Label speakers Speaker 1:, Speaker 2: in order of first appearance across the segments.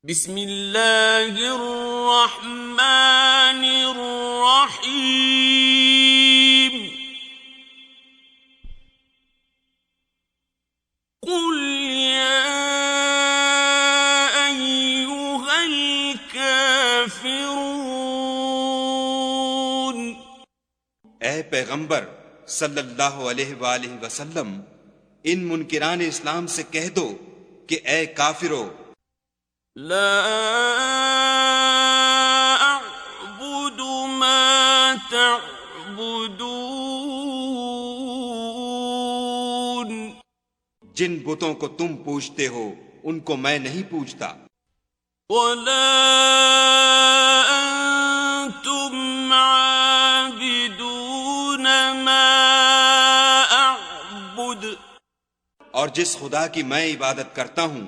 Speaker 1: بسم اللہ الرحمن الرحیم قل یا ایھا الکافرون،
Speaker 2: اے پیغمبر صلی اللہ علیہ وآلہ وسلم، ان منکران اسلام سے کہہ دو کہ اے کافرو،
Speaker 1: لا اعبد ما تعبدون،
Speaker 2: جن بتوں کو تم پوجتے ہو ان کو میں نہیں پوجتا،
Speaker 1: ولا انتم عابدون ما اعبد،
Speaker 2: اور جس خدا کی میں عبادت کرتا ہوں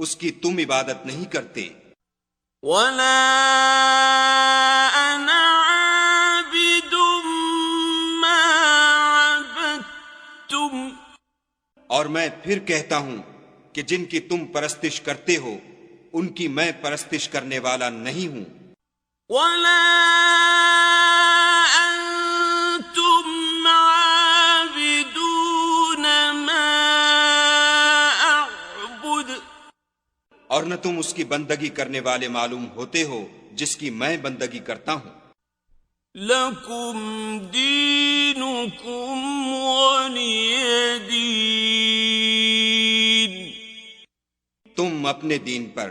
Speaker 2: اس کی تم عبادت نہیں کرتے،
Speaker 1: ولا انا عابد ما عبدتم،
Speaker 2: اور میں پھر کہتا ہوں کہ جن کی تم پرستش کرتے ہو ان کی میں پرستش کرنے والا نہیں ہوں،
Speaker 1: ولا انتم عابدون ما اعبد،
Speaker 2: اور نہ تم اس کی بندگی کرنے والے معلوم ہوتے ہو جس کی میں بندگی کرتا ہوں،
Speaker 1: لکم دینکم ولی دین،
Speaker 2: تم اپنے دین پر،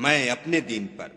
Speaker 2: میں اپنے دین پر۔